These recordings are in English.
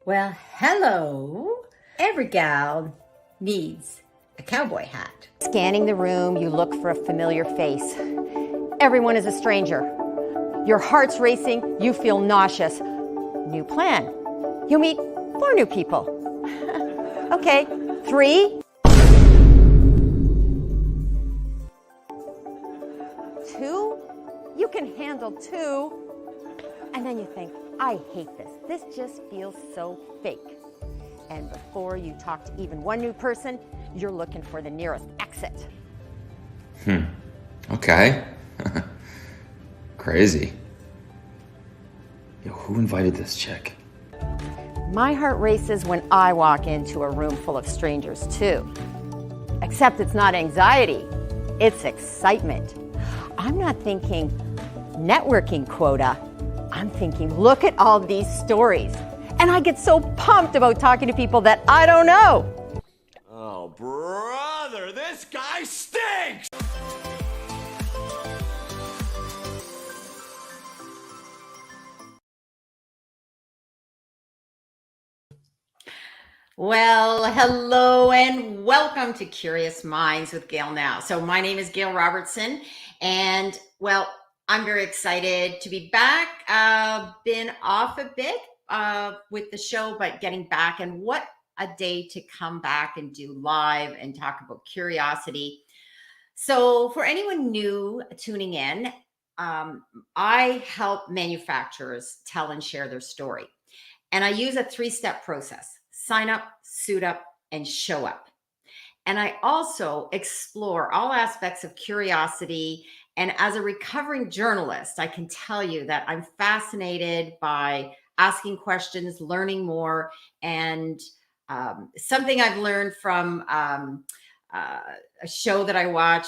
Well, hello. Every gal needs a cowboy hat. Scanning the room, you look for a familiar face. Everyone is a stranger. Your heart's racing, you feel nauseous. New plan. You meet 4 new people. Okay, 3. 2? You can handle 2. And then you think, I hate this. This just feels so fake. And before you talk to even 1 new person, you're looking for the nearest exit. Okay. Crazy. Yo, who invited this chick? My heart races when I walk into a room full of strangers too. Except it's not anxiety, it's excitement. I'm not thinking networking quota. I'm thinking, look at all these stories. And I get so pumped about talking to people that I don't know. Oh, brother, this guy stinks! Well, hello and welcome to Curious Minds with Gail Now. So my name is Gail Robertson, and well, I'm very excited to be back. Been off a bit with the show, but getting back, and what a day to come back and do live and talk about curiosity. So for anyone new tuning in, I help manufacturers tell and share their story. And I use a 3-step process: sign up, suit up, and show up. And I also explore all aspects of curiosity. And as a recovering journalist, I can tell you that I'm fascinated by asking questions, learning more. And something I've learned from a show that I watch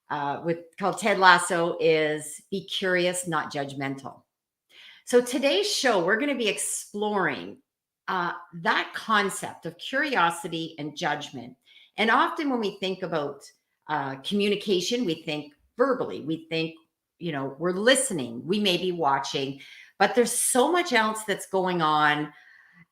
called Ted Lasso is be curious, not judgmental. So today's show, we're going to be exploring that concept of curiosity and judgment. And often when we think about communication, we think verbally, we think, we're listening, we may be watching, but there's so much else that's going on.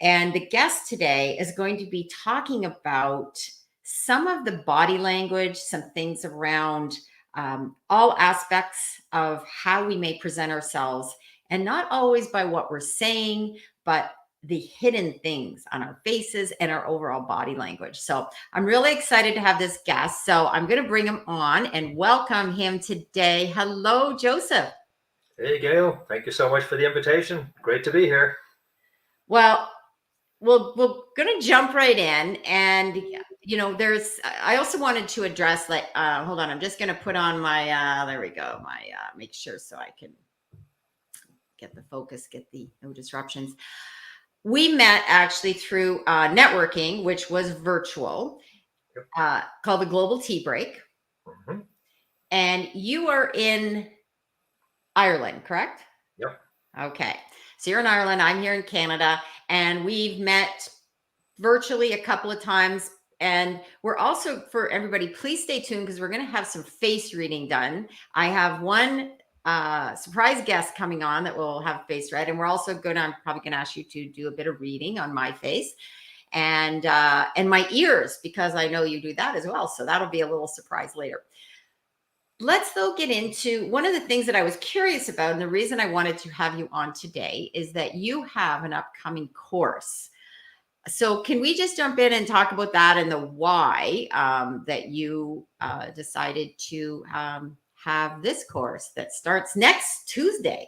And the guest today is going to be talking about some of the body language, some things around all aspects of how we may present ourselves, and not always by what we're saying, but the hidden things on our faces and our overall body language. So I'm really excited to have this guest. So I'm going to bring him on and welcome him today. Hello, Joseph. Hey, Gail. Thank you so much for the invitation. Great to be here. Well, we're going to jump right in. And, I also wanted to address, hold on, I'm just going to put on my, there we go, make sure so I can get the focus, get the no disruptions. We met actually through networking, which was virtual, called the Global Tea Break. Mm-hmm. And you are in Ireland, correct? Yep. Okay. So you're in Ireland, I'm here in Canada, and we've met virtually a couple of times. And we're also, for everybody, please stay tuned because we're going to have some face reading done. I have one surprise guest coming on that will have face read. And we're also I'm probably going to ask you to do a bit of reading on my face and my ears, because I know you do that as well. So that'll be a little surprise later. Let's though get into one of the things that I was curious about. And the reason I wanted to have you on today is that you have an upcoming course. So can we just jump in and talk about that and the why that you decided to have this course that starts next Tuesday?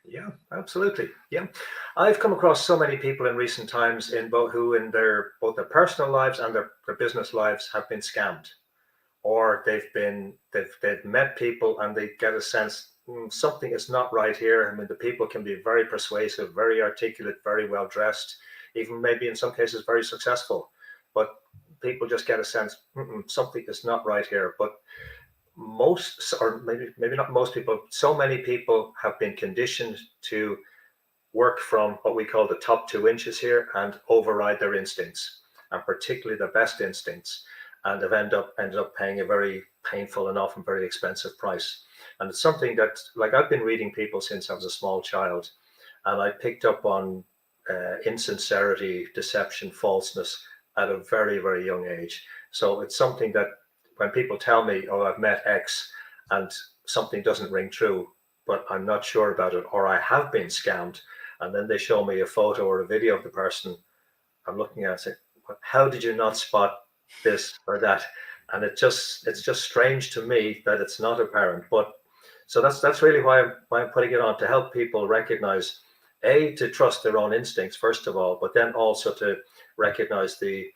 Yeah, absolutely. Yeah. I've come across so many people in recent times in both their personal lives and their business lives have been scammed, or they've met people and they get a sense something is not right here. I mean, the people can be very persuasive, very articulate, very well dressed, even maybe in some cases very successful, but people just get a sense something is not right here. But most, or maybe not most people, so many people have been conditioned to work from what we call the top 2 inches here and override their instincts, and particularly their best instincts, and have ended up paying a very painful and often very expensive price. And it's something that, like, I've been reading people since I was a small child, and I picked up on insincerity, deception, falseness at a very, very young age. So it's something that when people tell me, oh, I've met X and something doesn't ring true, but I'm not sure about it, or I have been scammed, and then they show me a photo or a video of the person, I'm looking at it and say, how did you not spot this or that? And it's just strange to me that it's not apparent. But so that's really why I'm putting it on, to help people recognize, to trust their own instincts first of all, but then also to recognize the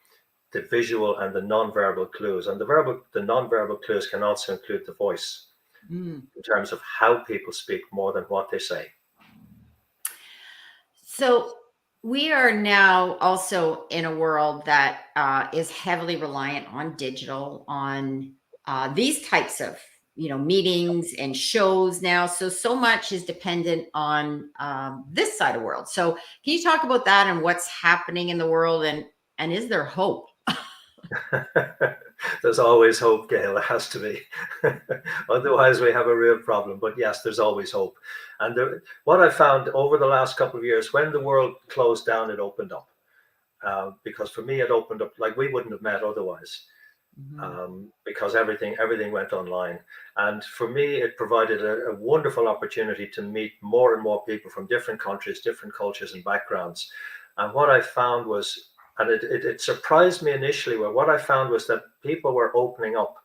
visual and the non-verbal clues. And the non-verbal clues can also include the voice, in terms of how people speak more than what they say. So we are now also in a world that is heavily reliant on digital, on these types of meetings and shows now. So much is dependent on this side of the world. So can you talk about that and what's happening in the world, and is there hope? There's always hope, Gail. There has to be. Otherwise, we have a real problem. But yes, there's always hope. And what I found over the last couple of years, when the world closed down, it opened up. Because for me, it opened up like we wouldn't have met otherwise. Because everything went online. And for me, it provided a wonderful opportunity to meet more and more people from different countries, different cultures and backgrounds. And what I found was, and it surprised me initially, where what I found was that people were opening up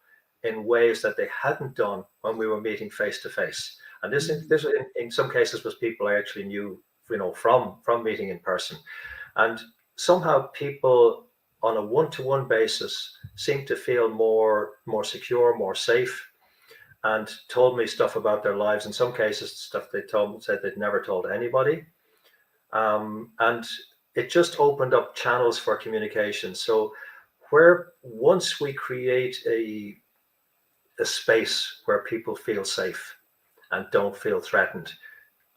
in ways that they hadn't done when we were meeting face to face. And this in some cases was people I actually knew, from meeting in person. And somehow people on a one-to-one basis seemed to feel more secure, more safe, and told me stuff about their lives. In some cases, stuff they said they'd never told anybody. And it just opened up channels for communication. So once we create a space where people feel safe and don't feel threatened,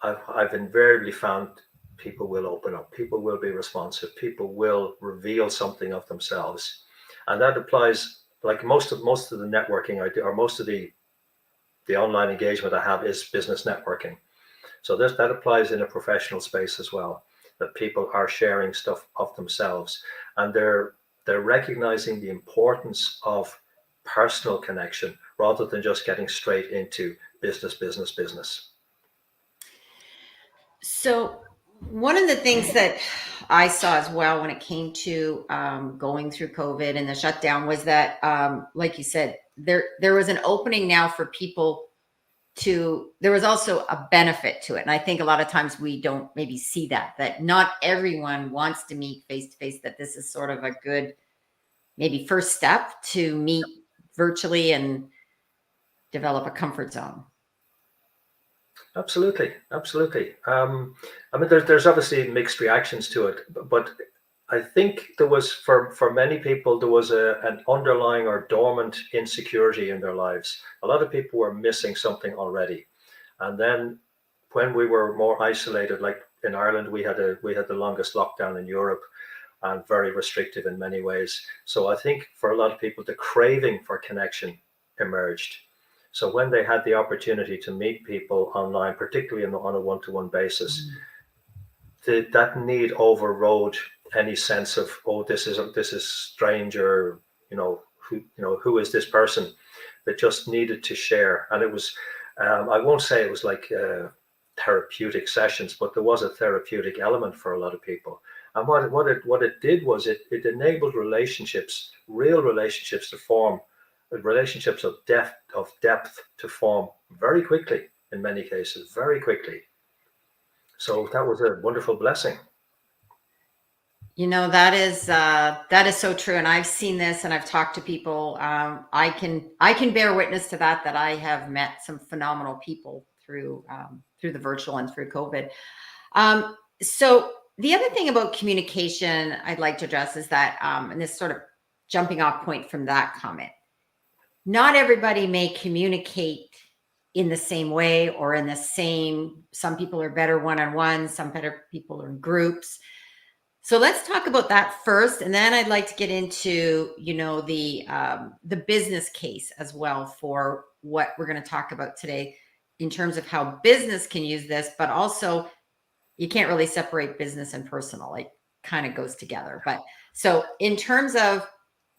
I've invariably found people will open up, people will be responsive, people will reveal something of themselves. And that applies, like most of the networking I do, or most of the online engagement I have, is business networking. So that applies in a professional space as well, that people are sharing stuff of themselves, and they're recognizing the importance of personal connection rather than just getting straight into business. So one of the things that I saw as well when it came to going through COVID and the shutdown was that, like you said, there was an opening now for people there was also a benefit to it. And I think a lot of times we don't maybe see that not everyone wants to meet face to face, that this is sort of a good maybe first step to meet virtually and develop a comfort zone. Absolutely. I mean, there's obviously mixed reactions to it, but I think there was, for many people, there was an underlying or dormant insecurity in their lives. A lot of people were missing something already, and then when we were more isolated, like in Ireland, we had the longest lockdown in Europe, and very restrictive in many ways. So I think for a lot of people, the craving for connection emerged. So when they had the opportunity to meet people online, particularly on a one-to-one basis, that need overrode any sense of, oh, this is strange, or who is this person? That just needed to share. And it was, I won't say it was like therapeutic sessions, but there was a therapeutic element for a lot of people. And what it did was it enabled relationships, real relationships, to form, relationships of depth to form very quickly, in many cases, very quickly. So that was a wonderful blessing. That is so true. And I've seen this, and I've talked to people. I can bear witness to that I have met some phenomenal people through the virtual and through COVID. So the other thing about communication I'd like to address is that, and this sort of jumping off point from that comment, not everybody may communicate in the same way or in the same. Some people are better one-on-one, some better people are in groups. So let's talk about that first, and then I'd like to get into the business case as well for what we're going to talk about today in terms of how business can use this, but also you can't really separate business and personal. Like kind of goes together. But so in terms of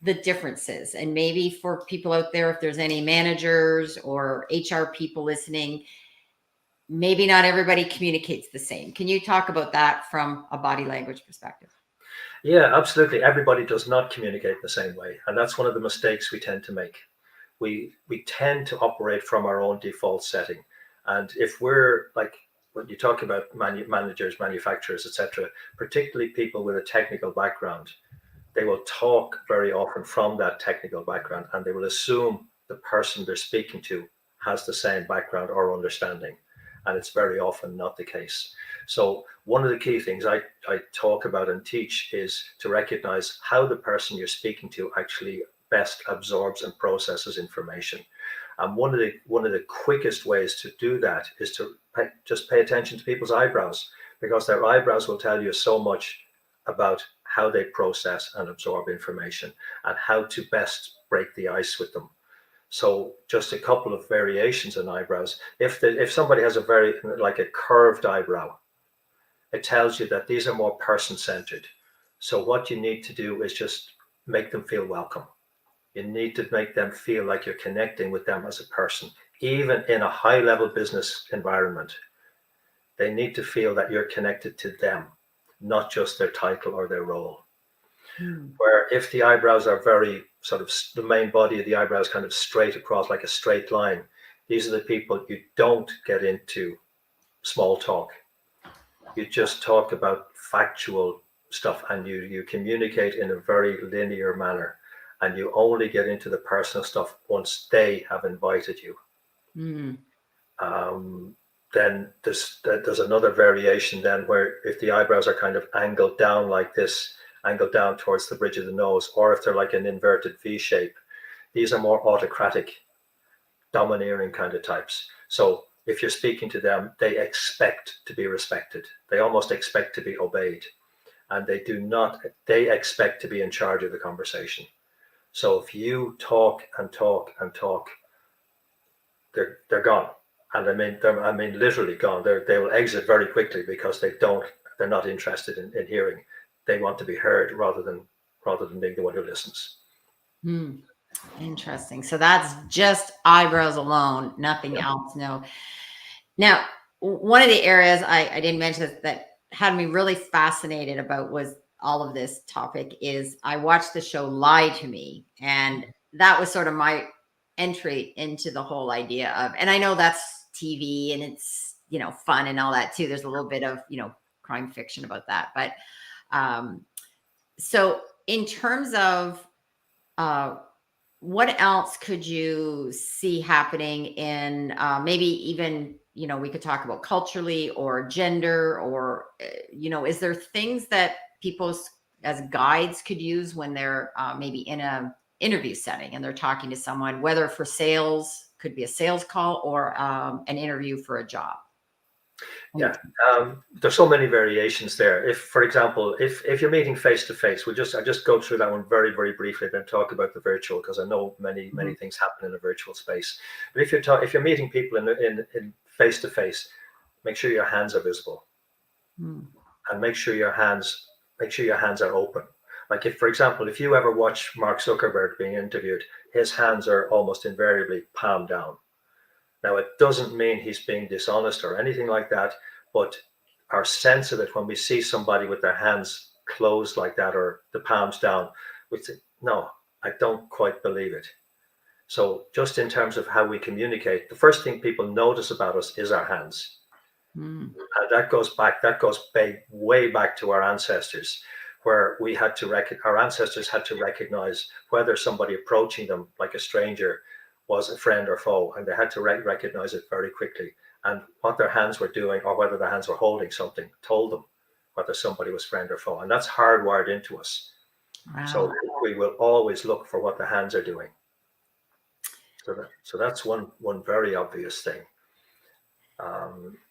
the differences, and maybe for people out there, if there's any managers or HR people listening, maybe not everybody communicates the same. Can you talk about that from a body language perspective? Yeah, absolutely. Everybody does not communicate the same way. And that's one of the mistakes we tend to make. We tend to operate from our own default setting. And if we're like, when you talk about managers, manufacturers, etc., particularly people with a technical background, they will talk very often from that technical background, and they will assume the person they're speaking to has the same background or understanding. And it's very often not the case. So one of the key things I talk about and teach is to recognize how the person you're speaking to actually best absorbs and processes information. And one of the quickest ways to do that is to just pay attention to people's eyebrows, because their eyebrows will tell you so much about how they process and absorb information and how to best break the ice with them. So just a couple of variations in eyebrows. If somebody has a very like a curved eyebrow, it tells you that these are more person-centered. So what you need to do is just make them feel welcome. You need to make them feel like you're connecting with them as a person, even in a high-level business environment. They need to feel that you're connected to them, not just their title or their role. Where if the eyebrows are very sort of, the main body of the eyebrows kind of straight across like a straight line, these are the people you don't get into small talk. You just talk about factual stuff, and you communicate in a very linear manner, and you only get into the personal stuff once they have invited you. Then there's another variation then, where if the eyebrows are kind of angled down like this, angled down towards the bridge of the nose, or if they're like an inverted V shape, these are more autocratic, domineering kind of types. So if you're speaking to them, they expect to be respected. They almost expect to be obeyed. And they expect to be in charge of the conversation. So if you talk and talk and talk, they're gone. And I mean literally gone. They will exit very quickly, because they're not interested in hearing. They want to be heard rather than being the one who listens. Interesting. So that's just eyebrows alone, nothing else. No. Now, one of the areas I didn't mention that had me really fascinated about was all of this topic is I watched the show Lie to Me, and that was sort of my entry into the whole idea of, and I know that's TV and it's, fun and all that too. There's a little bit of, crime fiction about that. But so in terms of what else could you see happening in maybe even, we could talk about culturally or gender or, is there things that people as guides could use when they're maybe in a interview setting and they're talking to someone, whether for sales, could be a sales call or an interview for a job? Yeah, there's so many variations there. If, for example, if you're meeting face to face, I just go through that one very, very briefly, then talk about the virtual, because I know many things happen in a virtual space. But if you're meeting people in face to face, make sure your hands are visible, and make sure your hands are open. Like if, for example, if you ever watch Mark Zuckerberg being interviewed, his hands are almost invariably palm down. Now, it doesn't mean he's being dishonest or anything like that, but our sense of it when we see somebody with their hands closed like that or the palms down, we say, no, I don't quite believe it. So just in terms of how we communicate, the first thing people notice about us is our hands. And that goes way back to our ancestors, where our ancestors had to recognize whether somebody approaching them like a stranger was a friend or foe, and they had to recognize it very quickly. And what their hands were doing, or whether their hands were holding something, told them whether somebody was friend or foe. And that's hardwired into us. Wow. So we will always look for what the hands are doing. So that's one very obvious thing.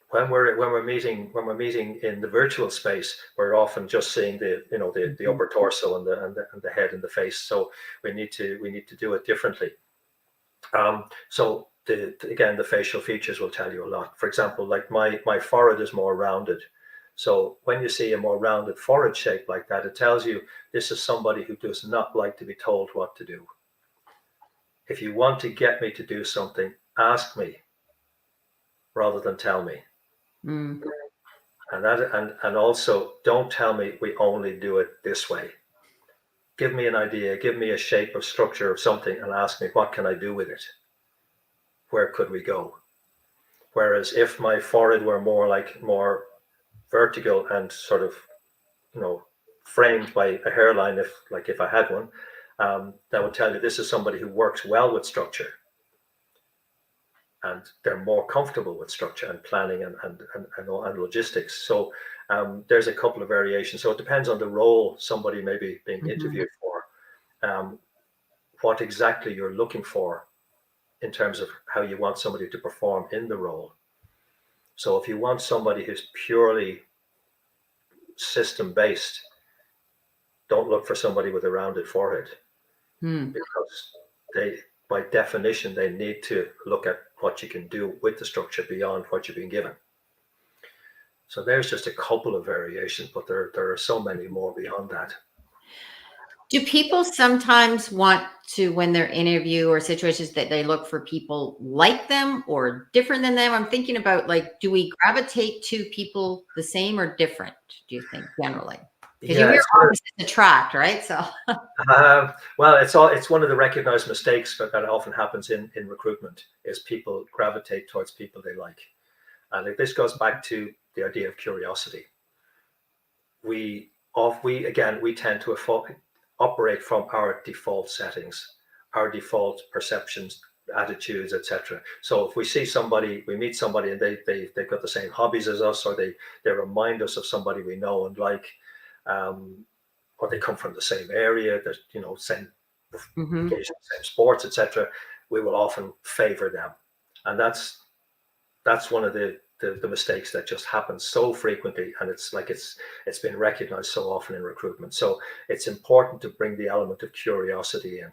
When we're meeting in the virtual space, we're often just seeing the upper torso and the head and the face. So we need to do it differently. So again, the facial features will tell you a lot. For example, like my forehead is more rounded, So when you see a more rounded forehead shape like that, it tells you this is somebody who does not like to be told what to do. If you want to get me to do something, ask me rather than tell me. Mm. And also don't tell me we only do it this way. Give me an idea, give me a shape or structure of something and ask me, what can I do with it? Where could we go? Whereas if my forehead were more vertical and sort of, framed by a hairline, if I had one, that would tell you this is somebody who works well with structure, and they're more comfortable with structure and planning and logistics. So there's a couple of variations. So it depends on the role somebody may be being interviewed for, what exactly you're looking for in terms of how you want somebody to perform in the role. So if you want somebody who's purely system based, don't look for somebody with a rounded forehead, because they, by definition, they need to look at what you can do with the structure beyond what you've been given. So there's just a couple of variations, but there are so many more beyond that. Do people sometimes want to, when they're interview or situations, that they look for people like them or different than them? I'm thinking about, like, do we gravitate to people the same or different, do you think, generally? Because you Yeah, hear it's sort opposites attract, right? So well, it's one of the recognized mistakes that often happens in recruitment, is people gravitate towards people they like. And this goes back to the idea of curiosity. We tend to operate from our default settings, our default perceptions, attitudes, etc. So if we see somebody, we meet somebody, and they've got the same hobbies as us, or they remind us of somebody we know and like, or they come from the same area, that same occasion, same sports, etc. We will often favor them, and that's one of the mistakes that just happens so frequently, and it's been recognized so often in recruitment. So it's important to bring the element of curiosity in,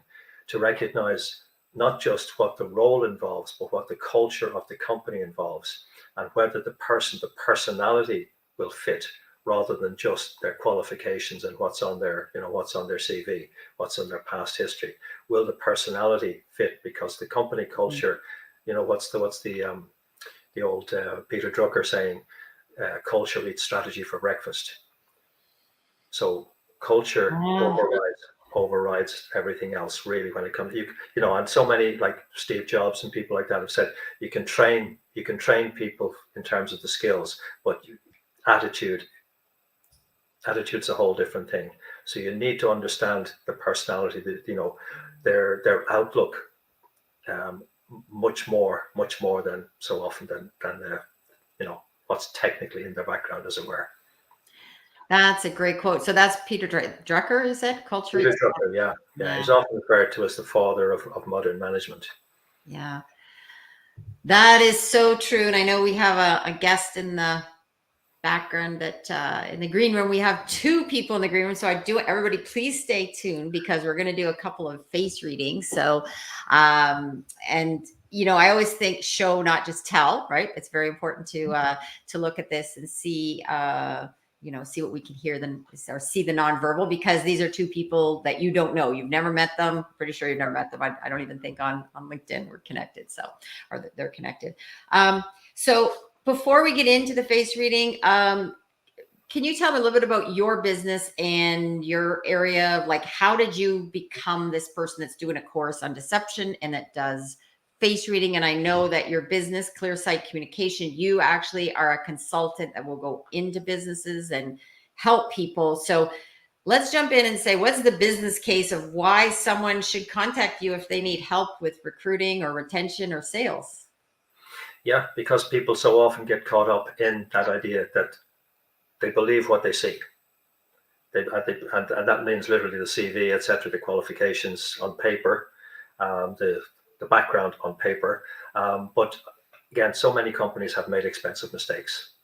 to recognize not just what the role involves, but what the culture of the company involves, and whether the personality will fit, rather than just their qualifications and what's on their CV, what's on their past history. Will the personality fit? Because the company culture, what's the old Peter Drucker saying, culture eats strategy for breakfast. So culture overrides everything else, really, when it comes, and so many, like Steve Jobs and people like that, have said you can train people in terms of the skills, but attitude's a whole different thing. So you need to understand the personality, their outlook, much more than so often than what's technically in their background, as it were. that's a great quote. So that's Peter Drucker, is it? Culture. Peter Drucker, yeah. He's often referred to as the father of modern management. Yeah, that is so true. And I know we have a guest in the background that in the green room. We have two people in the green room. So everybody please stay tuned, because we're going to do a couple of face readings. So, and I always think show, not just tell, right? It's very important to look at this and see, see what we can hear them, or see the nonverbal, because these are two people that you don't know. You've never met them. Pretty sure you've never met them. I don't even think on LinkedIn we're connected. So, or they're connected. So before we get into the face reading, can you tell me a little bit about your business and your area? Like, how did you become this person that's doing a course on deception and that does face reading? And I know that your business, Clear Sight Communication, you actually are a consultant that will go into businesses and help people. So let's jump in and say, what's the business case of why someone should contact you if they need help with recruiting or retention or sales? Yeah, because people so often get caught up in that idea that they believe what they see. And that means literally the CV, etc., the qualifications on paper, the background on paper. But again, so many companies have made expensive mistakes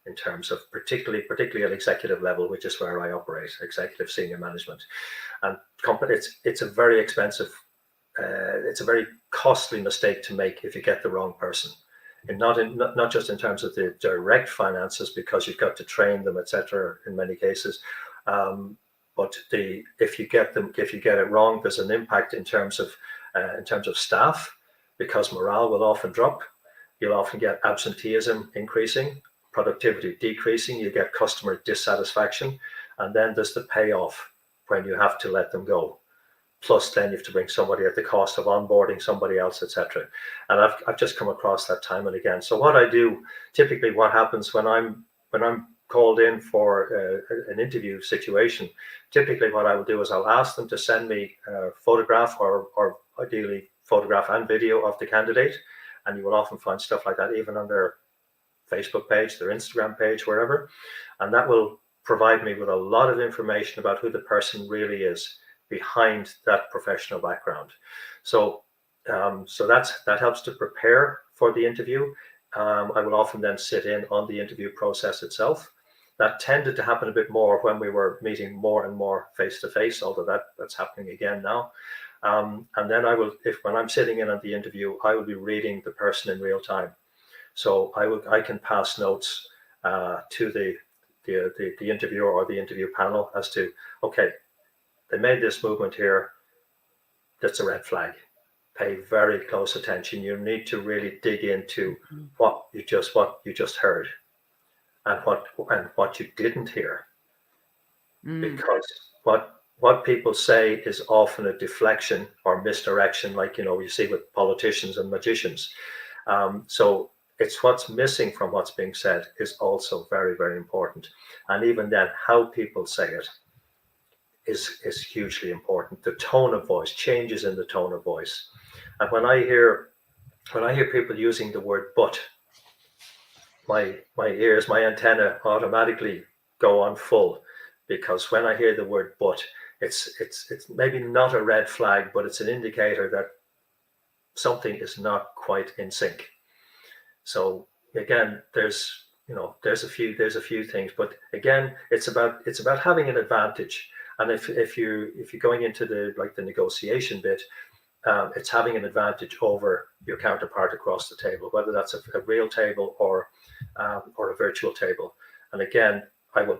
in terms of particularly at executive level, which is where I operate, executive senior management. And it's a very expensive, it's a very costly mistake to make if you get the wrong person. and not just in terms of the direct finances, because you've got to train them, etc. in many cases. But if you get it wrong, there's an impact in terms of staff, because morale will often drop. You'll often get absenteeism increasing, productivity decreasing. You get customer dissatisfaction, and then there's the payoff when you have to let them go. Plus, then you have to bring somebody at the cost of onboarding somebody else, etc. And I've just come across that time and again. So what I do, typically, what happens when I'm called in for an interview situation, typically what I will do is I'll ask them to send me a photograph, or ideally photograph and video of the candidate. And you will often find stuff like that even on their Facebook page, their Instagram page, wherever. And that will provide me with a lot of information about who the person really is behind that professional background. So that helps to prepare for the interview. I will often then sit in on the interview process itself. That tended to happen a bit more when we were meeting more and more face to face, although that's happening again now. And then when I'm sitting in on the interview, I will be reading the person in real time. So I can pass notes to the interviewer or the interview panel as to, okay, they made this movement here. That's a red flag. Pay very close attention. You need to really dig into what you just heard, and what you didn't hear, because what people say is often a deflection or misdirection, like you see with politicians and magicians. So it's what's missing from what's being said is also very, very important, and even then, how people say it is hugely important. The tone of voice, changes in the tone of voice. And when I hear people using the word "but," my ears, my antenna automatically go on full, because when I hear the word "but," it's maybe not a red flag, but it's an indicator that something is not quite in sync. So again, there's a few things, but again, it's about having an advantage. And if you're going into the negotiation bit, it's having an advantage over your counterpart across the table, whether that's a real table or a virtual table. And again, I will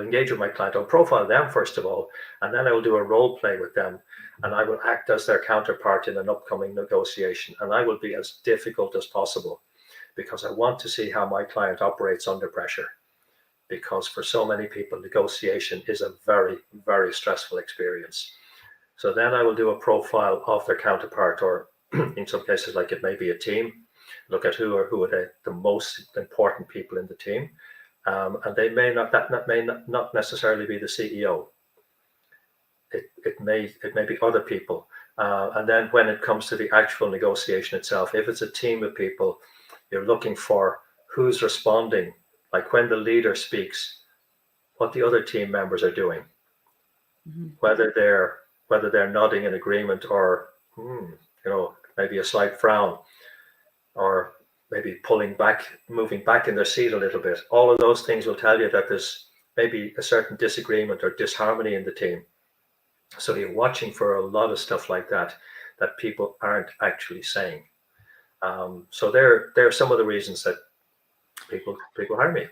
engage with my client. I'll profile them first of all, and then I will do a role play with them, and I will act as their counterpart in an upcoming negotiation. And I will be as difficult as possible, because I want to see how my client operates under pressure. Because for so many people, negotiation is a very, very stressful experience. So then I will do a profile of their counterpart, or in some cases, like it may be a team, look at who are the most important people in the team. And they may not necessarily be the CEO. It may be other people. And then when it comes to the actual negotiation itself, if it's a team of people, you're looking for who's responding. Like when the leader speaks, what the other team members are doing, whether they're nodding in agreement, or maybe a slight frown, or maybe moving back in their seat a little bit. All of those things will tell you that there's maybe a certain disagreement or disharmony in the team. So you're watching for a lot of stuff like that people aren't actually saying. So there are some of the reasons that people hire me.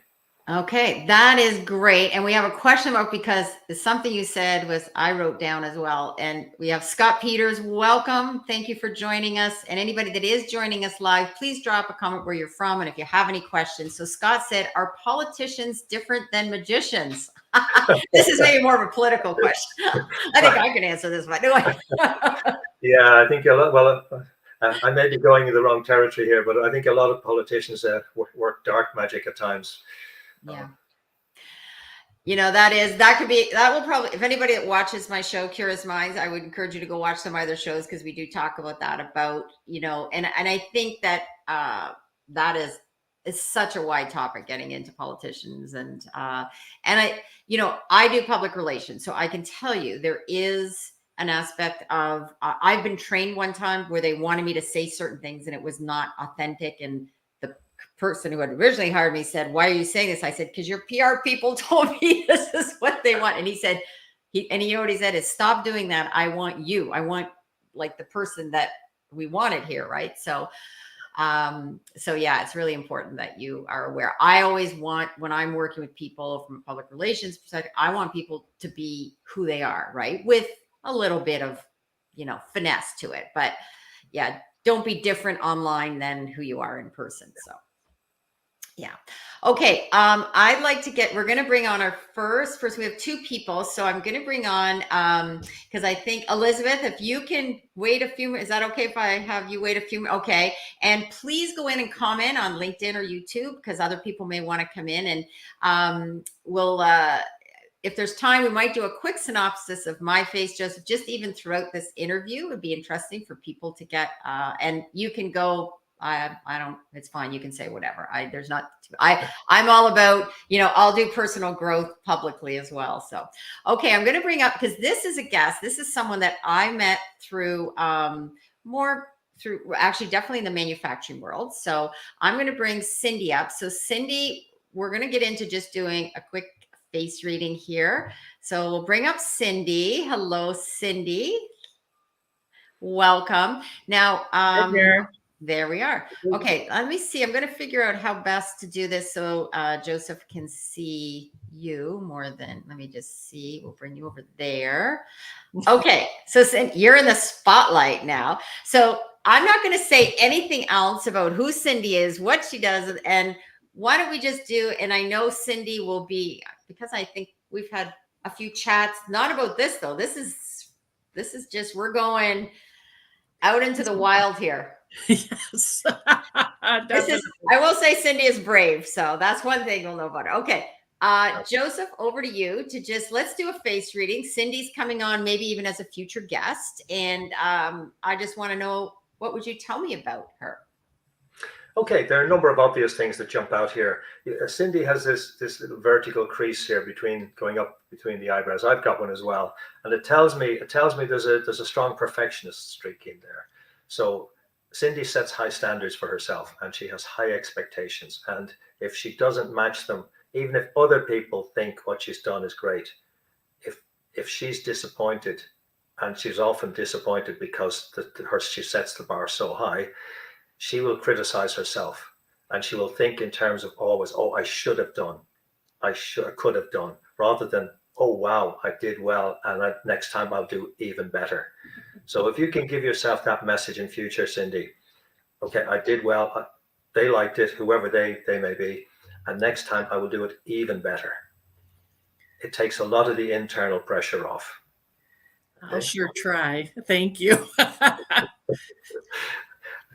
Okay, that is great. And we have a question mark, because something you said I wrote down as well. And we have Scott Peters. Welcome. Thank you for joining us. And anybody that is joining us live, please drop a comment where you're from and if you have any questions. So Scott said, are politicians different than magicians? This is maybe more of a political question. I think I can answer this one. Yeah, I think a lot. Well, I may be going in the wrong territory here, but I think a lot of politicians work dark magic at times. Yeah. That will probably, if anybody that watches my show, Curious Minds, I would encourage you to go watch some other shows, because we do talk about that, and I think that that is such a wide topic, getting into politicians. And I do public relations, so I can tell you there is an aspect of, I've been trained one time where they wanted me to say certain things and it was not authentic. And the person who had originally hired me said, why are you saying this? I said, because your PR people told me this is what they want. And he said, you know what he said is, stop doing that. I want like the person that we want it here, right? So yeah, it's really important that you are aware. I always want, when I'm working with people from a public relations perspective, I want people to be who they are, right? With a little bit of, finesse to it. But yeah, don't be different online than who you are in person. So yeah. Okay. I'd like to we're going to bring on our first person. We have two people. So I'm going to bring on, because I think Elizabeth, if you can wait a few minutes, is that okay if I have you wait a few minutes? Okay. And please go in and comment on LinkedIn or YouTube, because other people may want to come in, and we'll, if there's time, we might do a quick synopsis of my face, just even throughout this interview. It'd be interesting for people to get, and you can go, I don't, it's fine. You can say whatever. I'm all about, I'll do personal growth publicly as well. So, okay. I'm going to bring up, because this is a guest. This is someone that I met through, actually definitely in the manufacturing world. So I'm going to bring Cindy up. So Cindy, we're going to get into just doing a quick face reading here. So we'll bring up Cindy. Hello, Cindy. Welcome. Now, there we are. Okay, let me see. I'm going to figure out how best to do this so Joseph can see you more than, let me just see. We'll bring you over there. Okay, so you're in the spotlight now. So I'm not going to say anything else about who Cindy is, what she does, and why don't we just do, and I know Cindy will be, because I think we've had a few chats, not about this though. This is just, we're going out into the wild here. Yes. I will say Cindy is brave. So that's one thing we'll know about her. Okay. Joseph, over to you let's do a face reading. Cindy's coming on maybe even as a future guest. And I just want to know, what would you tell me about her? Okay, there are a number of obvious things that jump out here. Cindy has this little vertical crease here going up between the eyebrows. I've got one as well, and it tells me there's a strong perfectionist streak in there. So Cindy sets high standards for herself, and she has high expectations. And if she doesn't match them, even if other people think what she's done is great, if she's disappointed, and she's often disappointed because she sets the bar so high, she will criticize herself, and she will think in terms of always, oh, I should have done, I could have done, rather than, oh, wow, I did well, and next time I'll do even better. So if you can give yourself that message in future, Cindy, okay, I did well, they liked it, whoever they may be, and next time I will do it even better. It takes a lot of the internal pressure off. I'll sure try. Thank you.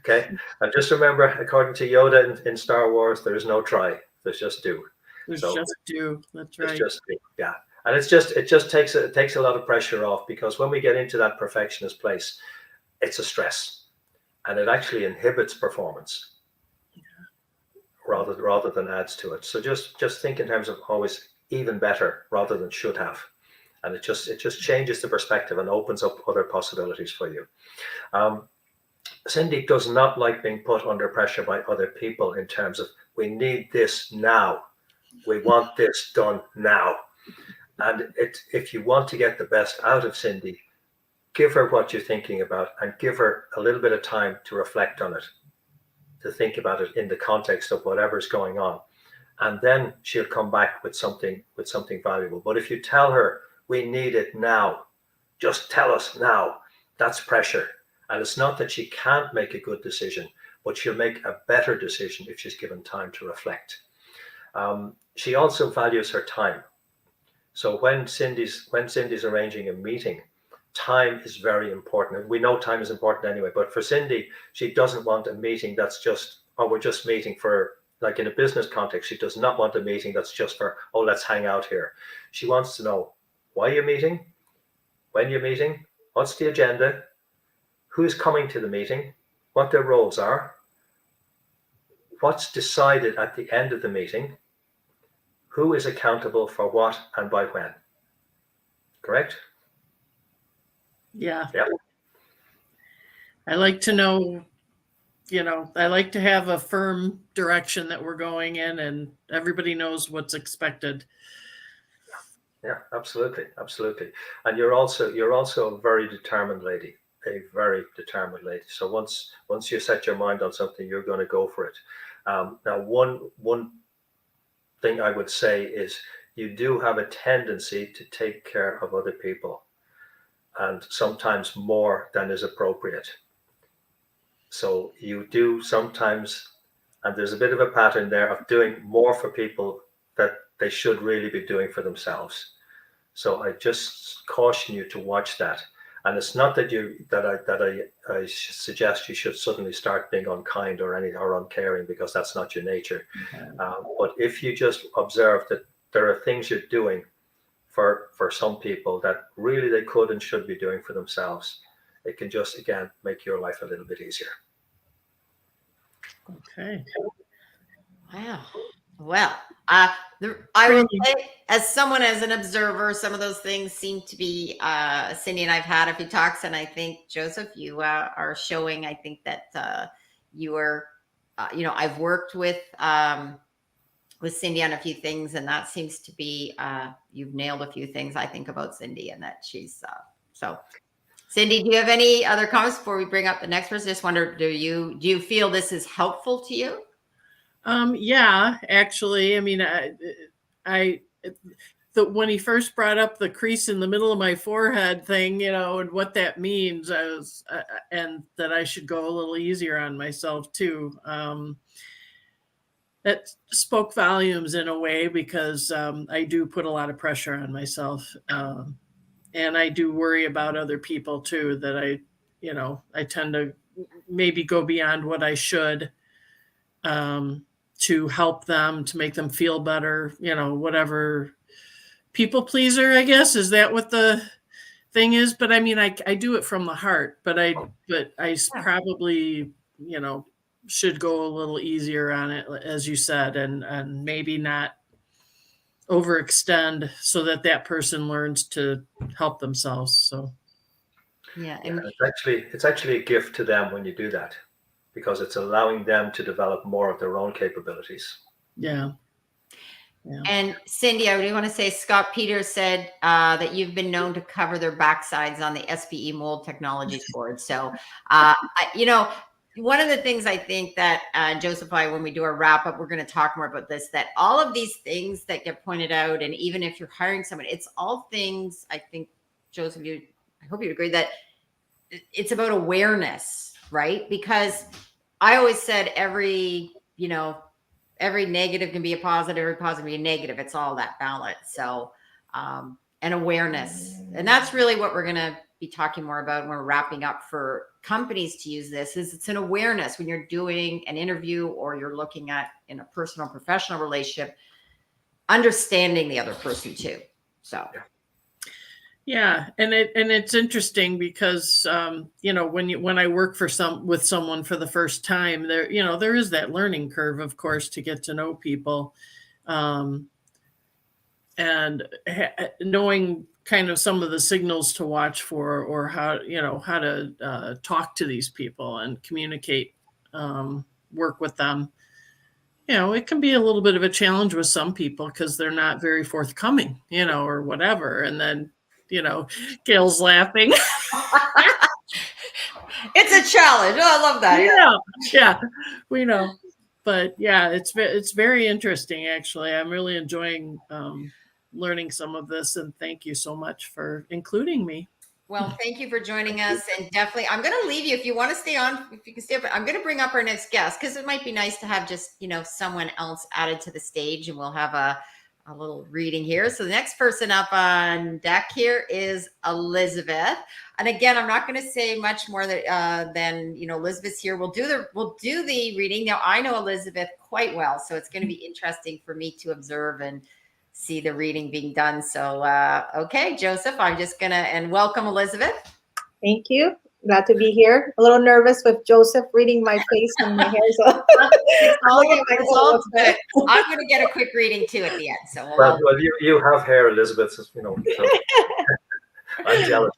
Okay, and just remember, according to Yoda in Star Wars, there is no try. There's just do. There's just do. That's right. Just do. Yeah, and it just takes a lot of pressure off, because when we get into that perfectionist place, it's a stress, and it actually inhibits performance rather than adds to it. So just think in terms of always even better rather than should have, and it just changes the perspective and opens up other possibilities for you. Cindy does not like being put under pressure by other people in terms of, we need this now. We want this done now. And if you want to get the best out of Cindy, give her what you're thinking about, and give her a little bit of time to reflect on it, to think about it in the context of whatever's going on. And then she'll come back with something valuable. But if you tell her, we need it now, just tell us now, that's pressure. And it's not that she can't make a good decision, but she'll make a better decision if she's given time to reflect. She also values her time. So when Cindy's arranging a meeting, time is very important. We know time is important anyway, but for Cindy, she doesn't want a meeting that's just, oh, we're just meeting for, like in a business context, she does not want a meeting that's just for, oh, let's hang out here. She wants to know why you're meeting, when you're meeting, what's the agenda, who's coming to the meeting, what their roles are, what's decided at the end of the meeting, who is accountable for what and by when. Correct? Yeah. Yeah. I like to know, I like to have a firm direction that we're going in, and everybody knows what's expected. Yeah, absolutely. And you're also a very determined lady. a very determined lady. So once you set your mind on something, you're going to go for it. Now, one thing I would say is you do have a tendency to take care of other people, and sometimes more than is appropriate. So you do sometimes, and there's a bit of a pattern there of doing more for people that they should really be doing for themselves. So I just caution you to watch that. And it's not that I suggest you should suddenly start being unkind or uncaring, because that's not your nature. But if you just observe that there are things you're doing for some people that really they could and should be doing for themselves, it can just, again, make your life a little bit easier. Okay. Wow. Well, I will say, as an observer, some of those things seem to be, Cindy and I've had a few talks, and I think, Joseph, you are showing, I think that you are, I've worked with Cindy on a few things, and that seems to be, you've nailed a few things, I think, about Cindy, and that she's, so. Cindy, do you have any other comments before we bring up the next person? Just wonder, do you feel this is helpful to you? Yeah, actually, I mean, when he first brought up the crease in the middle of my forehead thing, and what that means, and that I should go a little easier on myself too. That spoke volumes in a way, because I do put a lot of pressure on myself, and I do worry about other people too. That I tend to maybe go beyond what I should. To help them, to make them feel better, whatever. People pleaser, I guess. Is that what the thing is? But I mean, I do it from the heart, but I probably, should go a little easier on it, as you said, and maybe not overextend, so that person learns to help themselves. So Yeah. It's actually a gift to them when you do that, because it's allowing them to develop more of their own capabilities. Yeah. And Cindy, I really want to say, Scott Peters said that you've been known to cover their backsides on the F.B.I mold technologies board. So, one of the things I think that Joseph and I, when we do our wrap up, we're going to talk more about this, that all of these things that get pointed out, and even if you're hiring someone, it's all things, I think, Joseph, I hope you'd agree that it's about awareness, right? Because I always said every negative can be a positive, every positive can be a negative. It's all that balance. So, and awareness. And that's really what we're going to be talking more about when we're wrapping up for companies to use this, is it's an awareness when you're doing an interview or you're looking at in a personal, professional relationship, understanding the other person too. So. Yeah, and it's interesting because when I work with someone for the first time, there is that learning curve, of course, to get to know people, and knowing kind of some of the signals to watch for, or how to talk to these people and communicate, work with them. It can be a little bit of a challenge with some people because they're not very forthcoming, or whatever, and then. Gail's laughing. It's a challenge. Oh, I love that. Yeah, we know. But yeah, it's very interesting, actually. I'm really enjoying learning some of this, and thank you so much for including me. Well, thank you for joining us, and definitely, I'm going to leave you if you want to stay on. If you can stay up, I'm going to bring up our next guest, because it might be nice to have just someone else added to the stage, and we'll have a little reading here. So the next person up on deck here is Elizabeth. And again, I'm not going to say much more than Elizabeth's here. We'll do the reading. Now, I know Elizabeth quite well, so it's going to be interesting for me to observe and see the reading being done. So, okay, Joseph, I'm just going to, and welcome, Elizabeth. Thank you. Glad to be here. A little nervous with Joseph reading my face and my hair. So it's all good. I'm going to get a quick reading too at the end. So well, you have hair, Elizabeth. So, I'm jealous.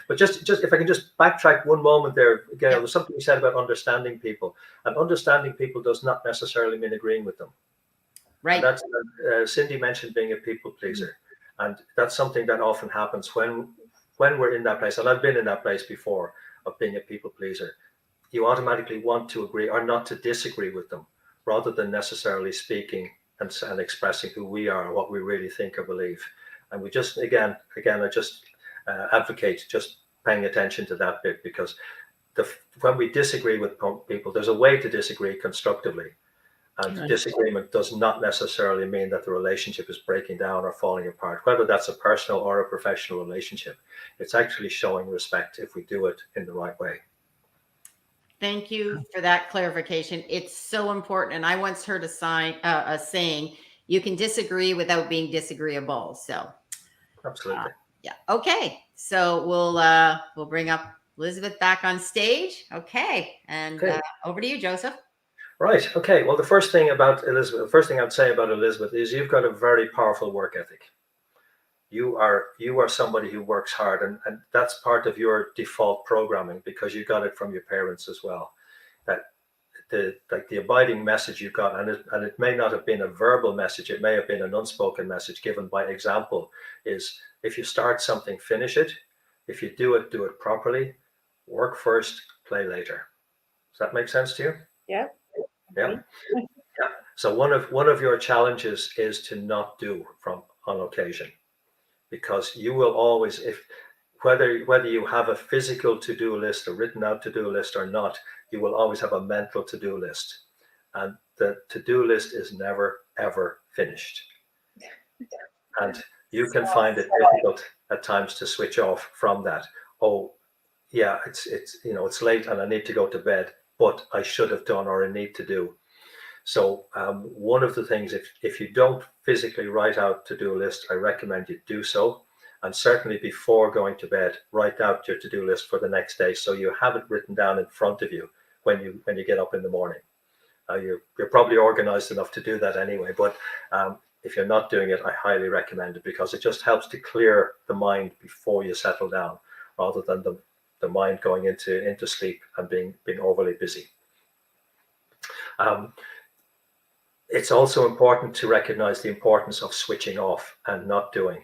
But just if I can just backtrack one moment there. Again, there was something you said about understanding people, and understanding people does not necessarily mean agreeing with them. Right. And that's Cindy mentioned being a people pleaser, and that's something that often happens when we're in that place, and I've been in that place before, of being a people pleaser, you automatically want to agree or not to disagree with them, rather than necessarily speaking and expressing who we are, what we really think or believe. And we just, again, I just advocate just paying attention to that bit, because when we disagree with people, there's a way to disagree constructively. And Right. disagreement does not necessarily mean that the relationship is breaking down or falling apart, whether that's a personal or a professional relationship. It's actually showing respect if we do it in the right way. Thank you for that clarification. It's so important. And I once heard a saying, you can disagree without being disagreeable. So Absolutely. yeah. Okay. So we'll bring up Elizabeth back on stage. Okay. And Okay. over to you, Joseph. Right. Okay. Well, the first thing I'd say about Elizabeth is you've got a very powerful work ethic. You are somebody who works hard, and that's part of your default programming, because you got it from your parents as well. That the abiding message you got, and it may not have been a verbal message, it may have been an unspoken message given by example, is if you start something, finish it. If you do it properly. Work first, play later. Does that make sense to you? Yeah. Yeah. Yeah. So one of your challenges is to not do from on occasion, because you will always, if whether you have a physical to-do list, a written out to-do list or not, you will always have a mental to-do list, and the to-do list is never ever finished. And you can find it difficult at times to switch off from that. Oh, yeah, it's late and I need to go to bed, but I should have done, or I need to do. So one of the things, if you don't physically write out to-do list, I recommend you do so. And certainly before going to bed, write out your to-do list for the next day, so you have it written down in front of you when you get up in the morning. You're probably organized enough to do that anyway, but if you're not doing it, I highly recommend it, because it just helps to clear the mind before you settle down, rather than the mind going into sleep and being overly busy. It's also important to recognize the importance of switching off and not doing.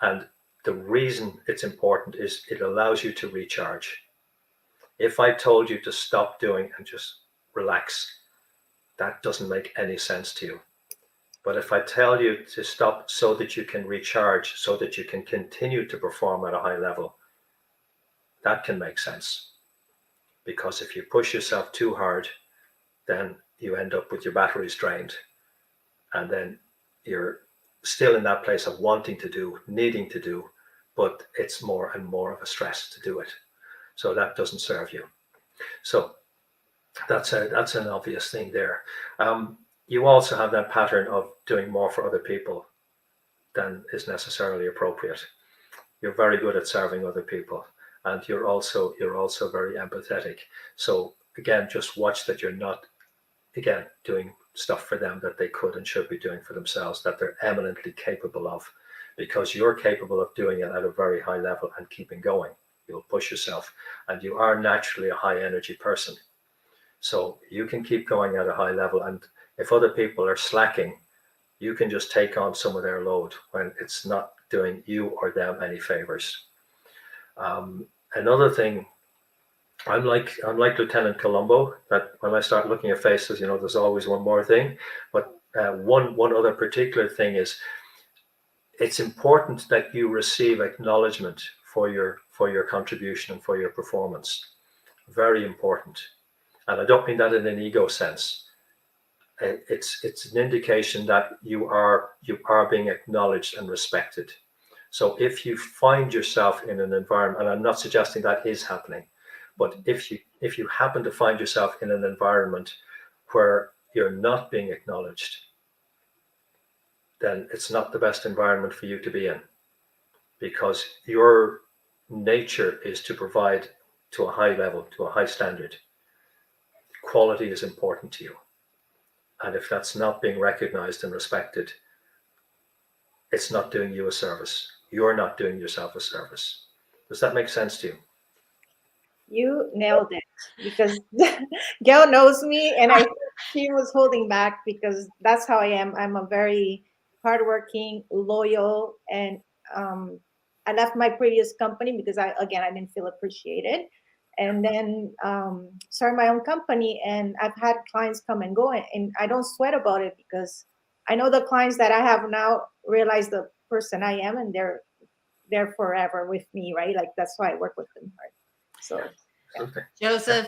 And the reason it's important is it allows you to recharge. If I told you to stop doing and just relax, that doesn't make any sense to you. But if I tell you to stop so that you can recharge, so that you can continue to perform at a high level, that can make sense. Because if you push yourself too hard, then you end up with your batteries drained. And then you're still in that place of wanting to do, needing to do, but it's more and more of a stress to do it. So that doesn't serve you. So that's an obvious thing there. You also have that pattern of doing more for other people than is necessarily appropriate. You're very good at serving other people, and you're also very empathetic. So again, just watch that you're not, again, doing stuff for them that they could and should be doing for themselves, that they're eminently capable of, because you're capable of doing it at a very high level and keeping going. You'll push yourself, and you are naturally a high energy person. So you can keep going at a high level, and if other people are slacking, you can just take on some of their load when it's not doing you or them any favors. Another thing, I'm like Lieutenant Columbo, that when I start looking at faces, there's always one more thing. But one other particular thing is, it's important that you receive acknowledgement for your contribution and for your performance. Very important. And I don't mean that in an ego sense. It's an indication that you are being acknowledged and respected. So if you find yourself in an environment, and I'm not suggesting that is happening, but if you happen to find yourself in an environment where you're not being acknowledged, then it's not the best environment for you to be in, because your nature is to provide to a high level, to a high standard. Quality is important to you. And if that's not being recognized and respected, it's not doing you a service. You're not doing yourself a service. Does that make sense to you? You nailed it, because Gail knows me, and I think she was holding back, because that's how I am. I'm a very hardworking, loyal, and I left my previous company because I didn't feel appreciated, and then started my own company. And I've had clients come and go, and I don't sweat about it, because I know the clients that I have now realize the person I am, and they're forever with me, right? Like, that's why I work with them, right? So Okay. Joseph,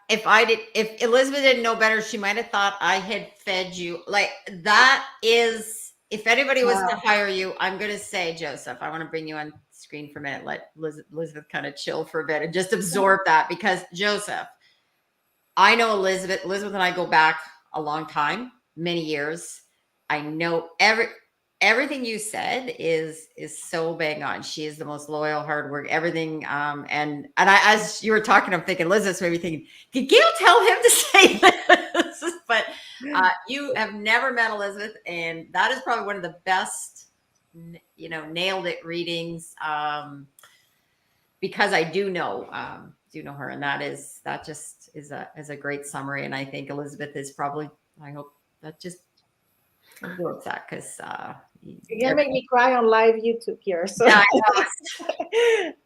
if Elizabeth didn't know better, she might have thought I had fed you. Like, that is, if anybody was to hire you, I'm going to say, Joseph, I want to bring you on screen for a minute. Let Elizabeth kind of chill for a bit and just absorb that, because Joseph, I know Elizabeth and I go back a long time, many years. I know everything you said is so bang on. She is the most loyal, hard work, everything. And as you were talking, I'm thinking, Elizabeth's maybe thinking, did Gail tell him to say this? But you have never met Elizabeth, and that is probably one of the best, nailed it readings. Because I do know her, and that just is a great summary. And I think Elizabeth is probably, I hope that just absorbs that, because you're gonna make me cry on live YouTube here. So yeah,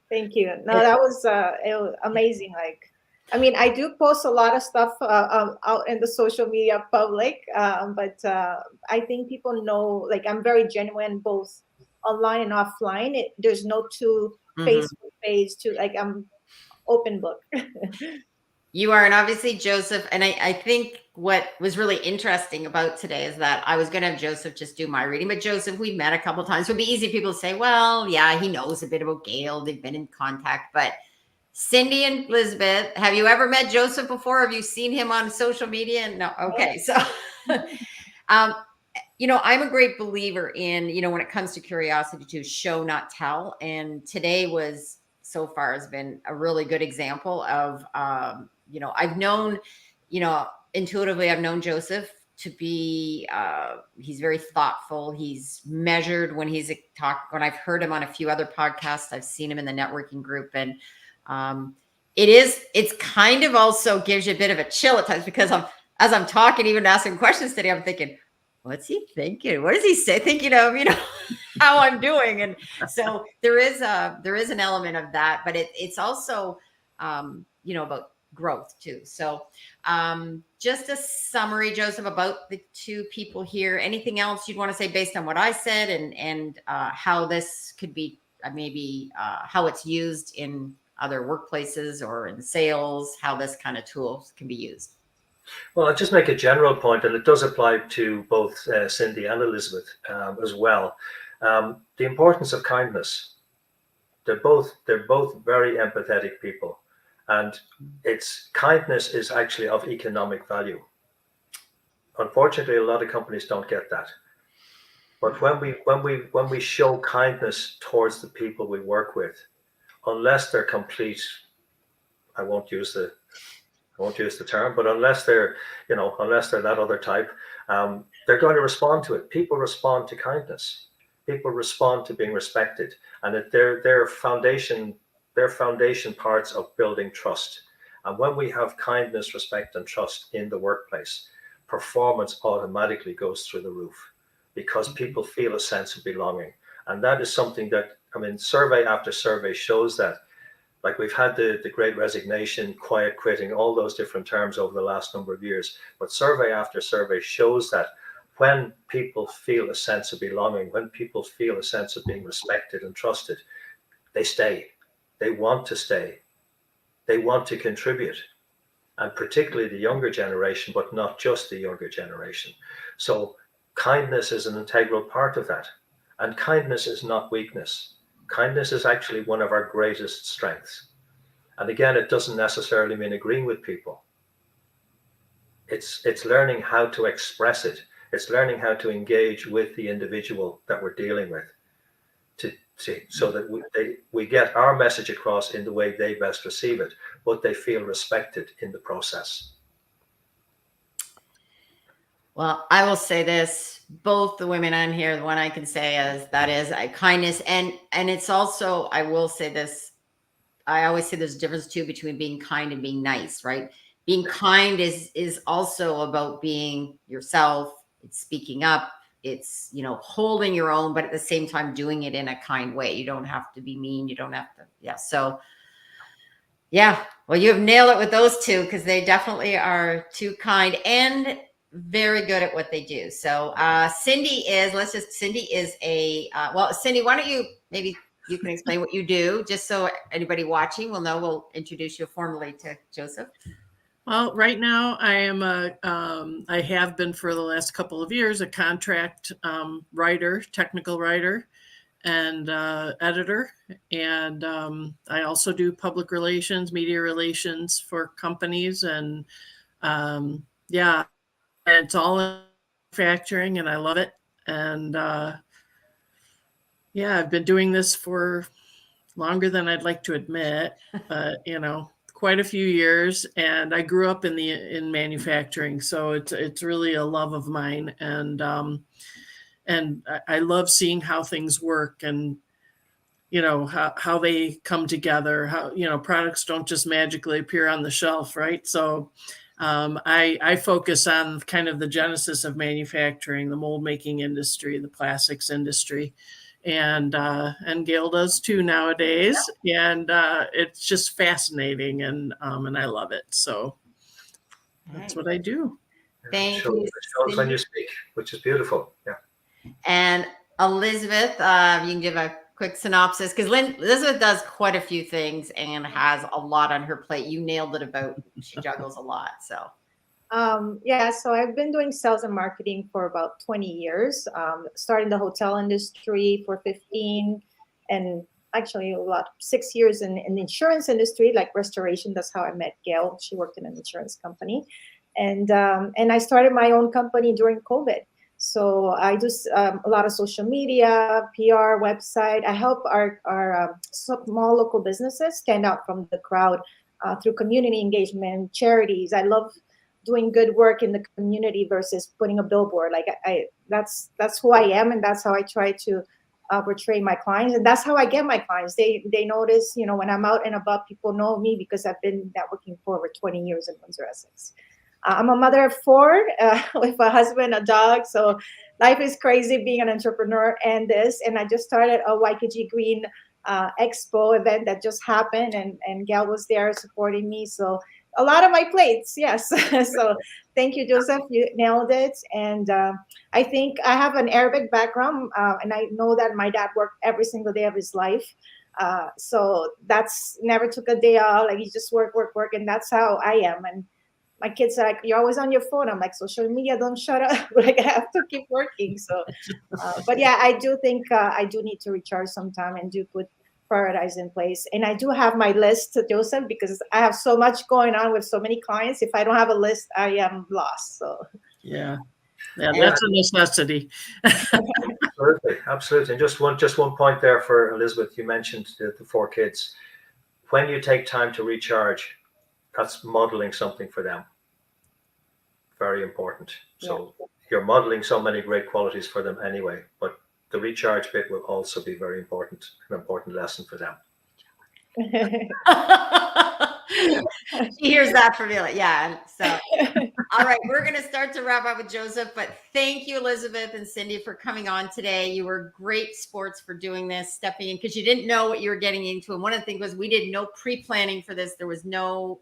thank you. No, that was it was amazing. Like, I mean, I do post a lot of stuff out in the social media public, but I think people know, like, I'm very genuine, both online and offline. There's no two Facebook page to, like, I'm open book. You are. And obviously Joseph, and I think what was really interesting about today is that I was going to have Joseph just do my reading, but Joseph, we've met a couple of times. It would be easy for people to say, well, yeah, he knows a bit about Gail, they've been in contact. But Cindy and Elizabeth, have you ever met Joseph before? Have you seen him on social media? No. Okay. So I'm a great believer in, when it comes to curiosity, to show, not tell. And today so far has been a really good example of, I've known, intuitively, I've known Joseph to be, he's very thoughtful. He's measured when when I've heard him on a few other podcasts. I've seen him in the networking group, and it's kind of also gives you a bit of a chill at times, because as I'm talking, even asking questions today, I'm thinking, what's he thinking? What does he say? Thinking of, how I'm doing. And so there is an element of that, but it's also, about growth too. So just a summary, Joseph, about the two people here. Anything else you'd want to say based on what I said, and how this could be maybe how it's used in other workplaces or in sales, how this kind of tool can be used? Well, I'll just make a general point, and it does apply to both Cindy and Elizabeth as well. The importance of kindness. They're both very empathetic people, and kindness is actually of economic value. Unfortunately, a lot of companies don't get that. But when we show kindness towards the people we work with, unless they're complete, I won't use the term, but unless they're that other type, they're going to respond to it. People respond to kindness. People respond to being respected, and they're foundation parts of building trust. And when we have kindness, respect, and trust in the workplace, performance automatically goes through the roof, because people feel a sense of belonging. And that is something that, survey after survey shows that. Like, we've had the great resignation, quiet quitting, all those different terms over the last number of years. But survey after survey shows that when people feel a sense of belonging, when people feel a sense of being respected and trusted, they stay. They want to stay. They want to contribute. And particularly the younger generation, but not just the younger generation. So kindness is an integral part of that. And kindness is not weakness. Kindness is actually one of our greatest strengths. And again, it doesn't necessarily mean agreeing with people. It's learning how to express it. It's learning how to engage with the individual that we're dealing with, so that we get our message across in the way they best receive it, but they feel respected in the process. Well, I will say this, both the women on here, the one I can say is kindness. And it's also, I will say this, I always say there's a difference too between being kind and being nice, right? Being kind is also about being yourself. It's speaking up. It's, holding your own, but at the same time doing it in a kind way. You don't have to be mean. You don't have to. Yeah. So Yeah. Well, you have nailed it with those two because they definitely are too kind and very good at what they do. So Cindy is, Cindy is well, Cindy, why don't you, maybe you can explain what you do just so anybody watching will know. We'll introduce you formally to Joseph. Well, right now I am I have been for the last couple of years, a contract writer, technical writer, and editor. And I also do public relations, media relations for companies. And yeah, it's all in manufacturing and I love it. And yeah, I've been doing this for longer than I'd like to admit, but quite a few years. And I grew up in manufacturing, so it's really a love of mine. And I love seeing how things work and how they come together, how products don't just magically appear on the shelf, right? So I focus on kind of the genesis of manufacturing, the mold making industry, the plastics industry, and Gail does too nowadays. And it's just fascinating, and I love it. So that's what I do. Thank It you, shows when Cindy. you speak, which is beautiful. Yeah. And Elizabeth, you can give a quick synopsis because Elizabeth does quite a few things and has a lot on her plate. You nailed it about she juggles a lot. So Yeah, so I've been doing sales and marketing for about 20 years, starting the hotel industry for 15, and actually 6 years in the insurance industry, like restoration. That's how I met Gail. She worked in an insurance company. And I started my own company during COVID. So I do a lot of social media, PR, website. I help our small local businesses stand out from the crowd through community engagement, charities. I love doing good work in the community versus putting a billboard. Like that's who I am, and that's how I try to portray my clients, and that's how I get my clients. They notice, when I'm out and about, people know me because I've been networking for over 20 years in Windsor, Essex. I'm a mother of 4 with a husband, a dog. So life is crazy being an entrepreneur and this. And I just started a YKG Green Expo event that just happened, and Gail was there supporting me. So a lot of my plates, yes. So thank you, Joseph. You nailed it. And I think I have an Arabic background, and I know that my dad worked every single day of his life. So that's never took a day off. Like, he just work, and that's how I am. And my kids are like, "You're always on your phone." I'm like, social media don't shut up. Like, I have to keep working. So, but yeah, I do think I do need to recharge sometime and do put prioritize in place. And I do have my list, Joseph, because I have so much going on with so many clients. If I don't have a list, I am lost. So Yeah, that's a necessity. Absolutely. And just one point there for Elizabeth. You mentioned the 4 kids. When you take time to recharge, that's modeling something for them. Very important. So you're modeling so many great qualities for them anyway, but the recharge bit will also be very important, an important lesson for them. she hears that from you. Yeah. So, all right, we're going to start to wrap up with Joseph, but thank you, Elizabeth and Cindy, for coming on today. You were great sports for doing this, stepping in, because you didn't know what you were getting into. And one of the things was we did no pre-planning for this. There was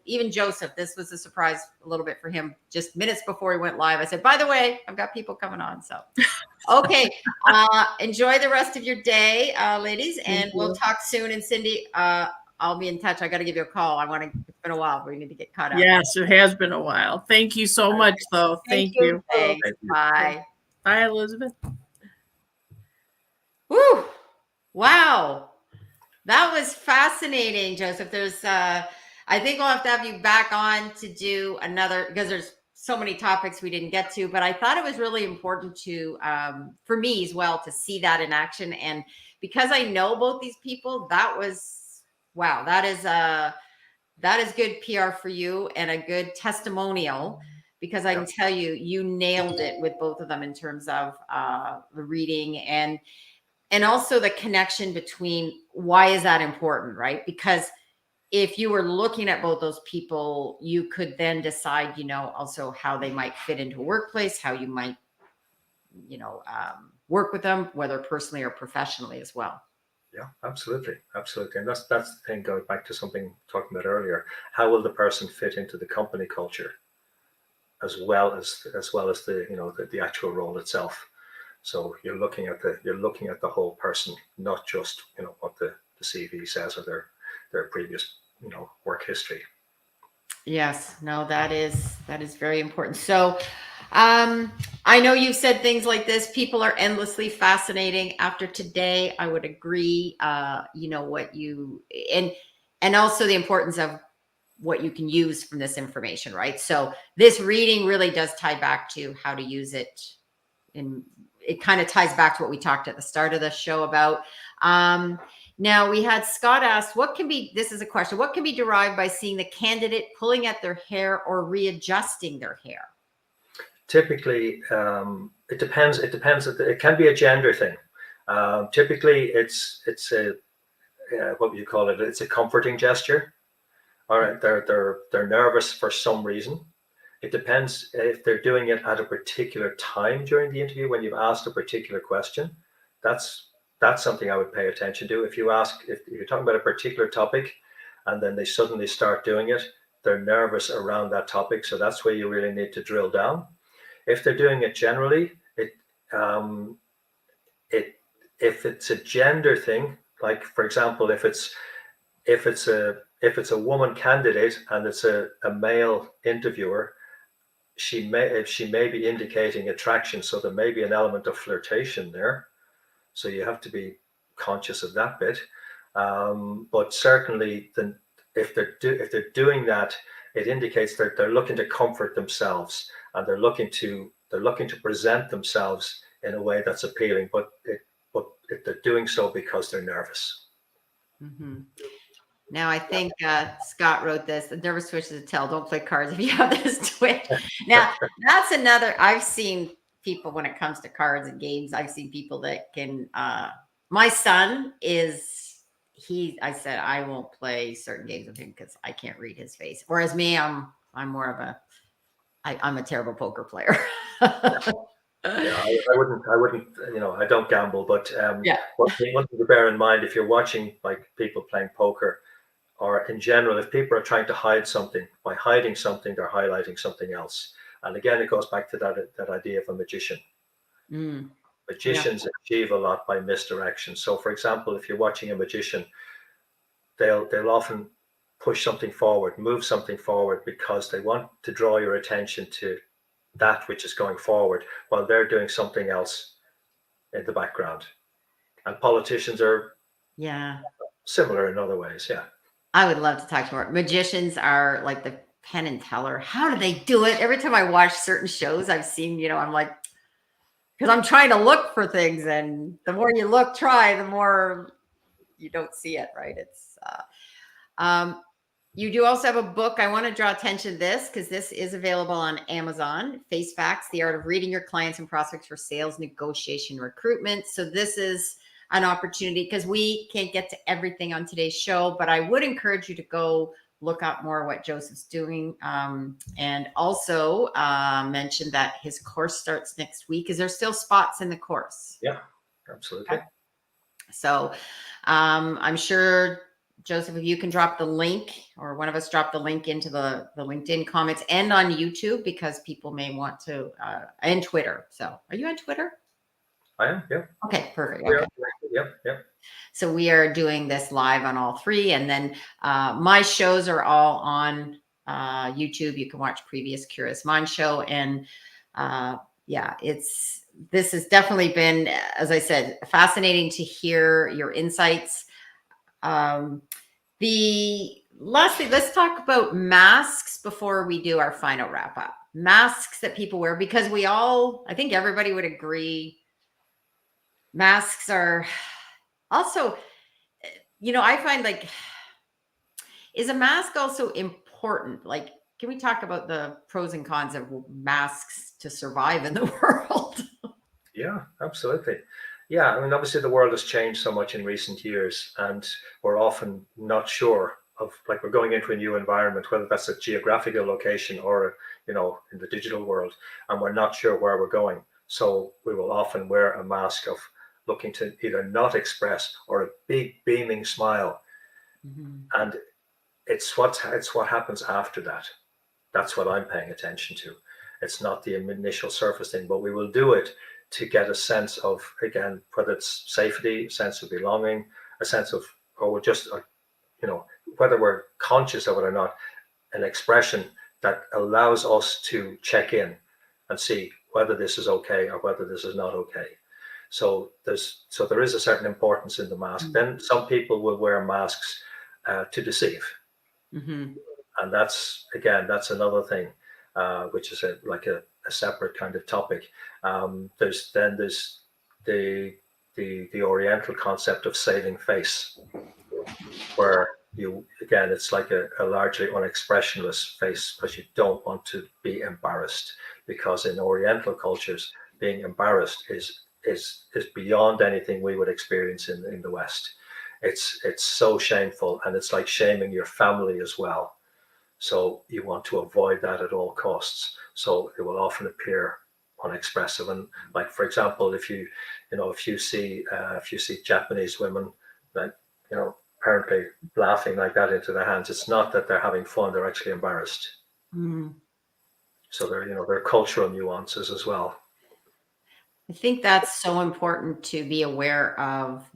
even Joseph, this was a surprise a little bit for him. Just minutes before he went live, I said, by the way, I've got people coming on. So, okay. Enjoy the rest of your day, ladies, and we'll talk soon. And Cindy, I'll be in touch. I got to give you a call. It's been a while. We need to get caught up. Yes, it has been a while. Thank you so much, though. Thank you. Thanks. Bye. Bye, Elizabeth. Woo! Wow. That was fascinating, Joseph. There's, I think we'll have to have you back on to do another, because there's so many topics we didn't get to, but I thought it was really important to, for me as well, to see that in action. And because I know both these people, wow, that is good PR for you and a good testimonial, because I can tell you, you nailed it with both of them in terms of the reading and also the connection between why is that important, right? Because if you were looking at both those people, you could then decide, also how they might fit into a workplace, how you might, work with them, whether personally or professionally as well. Yeah, absolutely, absolutely, and that's the thing. Going back to something talking about earlier, how will the person fit into the company culture, as well as the the actual role itself. So you're looking at the whole person, not just what the CV says or their previous work history. Yes, no, that is very important. So, I know you've said things like this. People are endlessly fascinating. After today, I would agree. What you and also the importance of what you can use from this information, right? So this reading really does tie back to how to use it, and it kind of ties back to what we talked at the start of the show about. Um, Now we had Scott asked, this is a question, what can be derived by seeing the candidate pulling at their hair or readjusting their hair? Typically, it depends. It can be a gender thing. Typically, it's a what would you call it? It's a comforting gesture. All right, they're nervous for some reason. It depends if they're doing it at a particular time during the interview when you've asked a particular question. That's that's something I would pay attention to. If you're talking about a particular topic, and then they suddenly start doing it, they're nervous around that topic. So that's where you really need to drill down. If they're doing it generally, um, it if it's a gender thing, like for example, if it's a woman candidate and it's a male interviewer, she may be indicating attraction, so there may be an element of flirtation there. So you have to be conscious of that bit. But certainly, if they're doing that, it indicates that they're looking to comfort themselves, and they're looking to present themselves in a way that's appealing. But if they're doing so because they're nervous. Mm-hmm. Now, I think Scott wrote this. The nervous twitch is a tell. Don't play cards if you have this twitch. Now, that's another. I've seen people when it comes to cards and games. I've seen people that can. My son is. I said I won't play certain games with him because I can't read his face. Whereas me, I'm more of a. I'm a terrible poker player. Yeah, I wouldn't, I don't gamble, but Yeah. one thing to bear in mind if you're watching like people playing poker, or in general, if people are trying to hide something, by hiding something, they're highlighting something else. And again, it goes back to that idea of a magician. Mm, yeah. Magicians achieve a lot by misdirection. So, for example, if you're watching a magician, they'll often push something forward, move something forward because they want to draw your attention to that which is going forward while they're doing something else in the background. And politicians are Yeah. similar in other ways. Yeah. I would love to talk to more. Magicians are like the Penn and Teller. How do they do it? Every time I watch certain shows, I've seen, I'm like, because I'm trying to look for things, and the more you try, the more you don't see it, right? You do also have a book. I want to draw attention to this because this is available on Amazon. Face Facts: The Art of Reading Your Clients and Prospects for Sales, Negotiation, Recruitment. So this is an opportunity because we can't get to everything on today's show, but I would encourage you to go look up more what Joseph's doing. And also mention that his course starts next week. Is there still spots in the course? Yeah, absolutely. Okay. So I'm sure, Joseph, if you can drop the link, or one of us drop the link into the LinkedIn comments and on YouTube, because people may want to, and Twitter. So are you on Twitter? I am. Yeah. Okay, perfect. We are Okay. connected. Yep. Yep. So we are doing this live on all three. And then my shows are all on YouTube. You can watch previous Curious Mind show. And yeah, this has definitely been, as I said, fascinating to hear your insights. Lastly, let's talk about masks before we do our final wrap up. Masks that people wear, because I think everybody would agree, masks are also, I find, like, is a mask also important? Like, can we talk about the pros and cons of masks to survive in the world? Yeah, absolutely. Yeah, I mean, obviously the world has changed so much in recent years, and we're often not sure of, like, we're going into a new environment, whether that's a geographical location or, in the digital world, and we're not sure where we're going. So we will often wear a mask of looking to either not express, or a big beaming smile. And it's what happens after that. That's what I'm paying attention to. It's not the initial surface thing, but we will do it to get a sense of, again, whether it's safety, a sense of belonging, a sense of, or just, whether we're conscious of it or not, an expression that allows us to check in and see whether this is okay or whether this is not okay. So there is a certain importance in the mask. Then some people will wear masks to deceive. And that's another thing, which is like a separate kind of topic. There's the Oriental concept of saving face, where it's like a largely unexpressionless face, because you don't want to be embarrassed, because in Oriental cultures, being embarrassed is beyond anything we would experience in the West. It's so shameful, and it's like shaming your family as well. So you want to avoid that at all costs. So it will often appear unexpressive. And like, for example, if you see Japanese women, like, apparently laughing like that into their hands, it's not that they're having fun; they're actually embarrassed. So there are cultural nuances as well. I think that's so important to be aware of,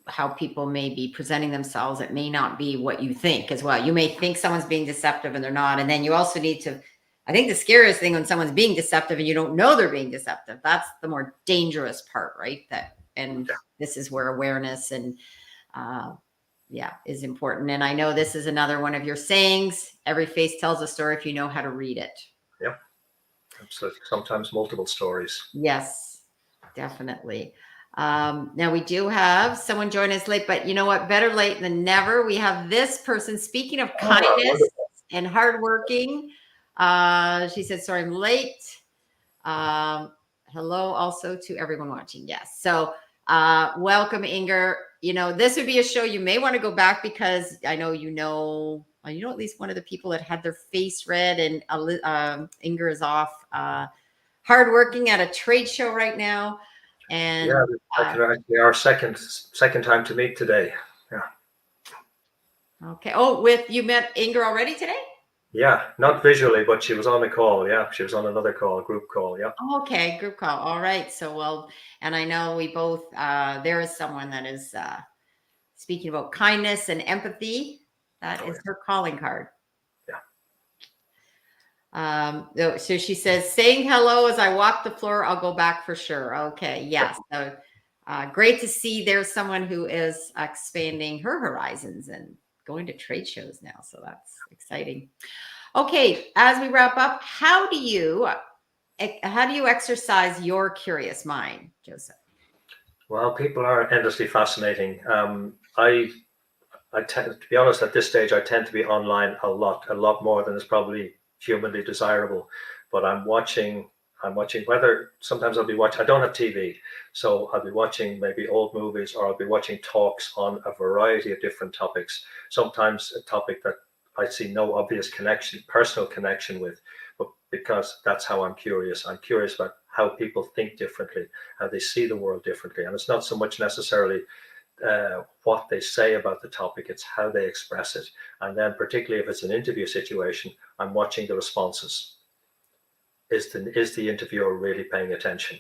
how people may be presenting themselves. It may not be what you think as well. You may think someone's being deceptive and they're not. And then you also need to, I think the scariest thing when someone's being deceptive and you don't know they're being deceptive, that's the more dangerous part, right? This is where awareness and, is important. And I know this is another one of your sayings: every face tells a story if you know how to read it. Yeah, absolutely. Sometimes multiple stories. Yes, definitely. Now we do have someone join us late, but you know what? Better late than never. We have this person, speaking of kindness and hardworking. She said, sorry, I'm late. Hello also to everyone watching. Yes. So welcome, Inger. This would be a show you may want to go back, because I know at least one of the people that had their face read, and Inger is off hardworking at a trade show right now. And actually our second time to meet today. Yeah. Okay. Oh, you met Inger already today? Yeah, not visually, but she was on a call. Yeah, she was on another call, group call. Yeah. Okay, group call. All right. So, and I know we both, there is someone that is speaking about kindness and empathy. That is her calling card. So she says, saying hello as I walk the floor, I'll go back for sure. Okay. Yes. So great to see there's someone who is expanding her horizons and going to trade shows now. So that's exciting. Okay. As we wrap up, how do you exercise your curious mind, Joseph? Well, people are endlessly fascinating. I tend, to be honest, at this stage, I tend to be online a lot more than is probably humanly desirable. But I'm watching whether sometimes I'll be watching, I don't have TV, so I'll be watching maybe old movies, or I'll be watching talks on a variety of different topics. Sometimes a topic that I see no obvious personal connection with, but because that's how I'm curious. I'm curious about how people think differently, how they see the world differently. And it's not so much necessarily what they say about the topic, it's how they express it. And then particularly if it's an interview situation, I'm watching the responses. Is the interviewer really paying attention?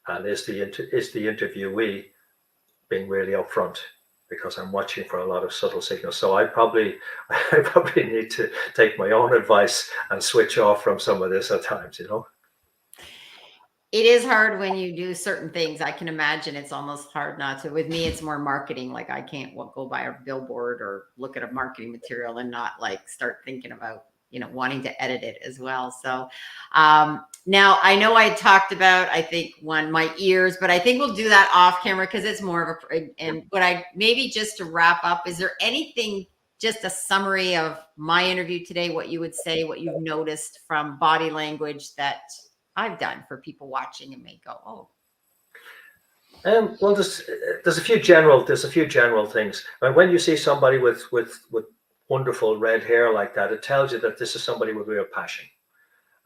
And is the interviewee being really upfront? Because I'm watching for a lot of subtle signals. So I probably need to take my own advice and switch off from some of this at times, It is hard when you do certain things. I can imagine it's almost hard not to. With me, it's more marketing. Like I can't go by a billboard or look at a marketing material and not like start thinking about, wanting to edit it as well. So now I know I talked about, I think my ears, but I think we'll do that off camera because it's more of maybe just to wrap up, is there anything, just a summary of my interview today, what you would say, what you've noticed from body language that I've done for people watching and may go, oh. Well, there's a few general things. When you see somebody with wonderful red hair like that, it tells you that this is somebody with real passion.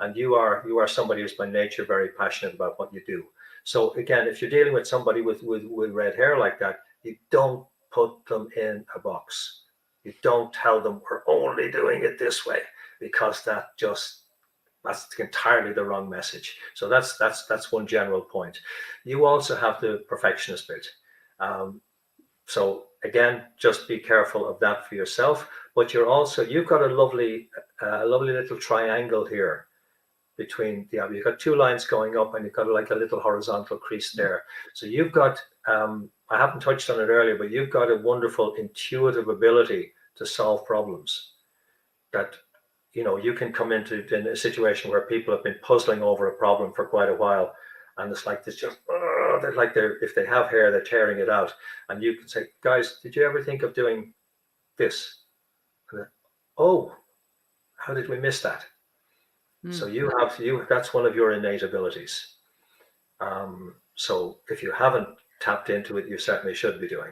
and you are somebody who's by nature very passionate about what you do. So again, if you're dealing with somebody with red hair like that, you don't put them in a box. You don't tell them we're only doing it this way, because that's entirely the wrong message. So that's one general point. You also have the perfectionist bit. So again, just be careful of that for yourself. But you've got a lovely little triangle here between you've got two lines going up, and you've got like a little horizontal crease there. So you've got, I haven't touched on it earlier, but you've got a wonderful intuitive ability to solve problems that, you can come into in a situation where people have been puzzling over a problem for quite a while. And it's like, if they have hair, they're tearing it out. And you can say, guys, did you ever think of doing this? And then, oh, how did we miss that? So that's one of your innate abilities. So if you haven't tapped into it, you certainly should be doing.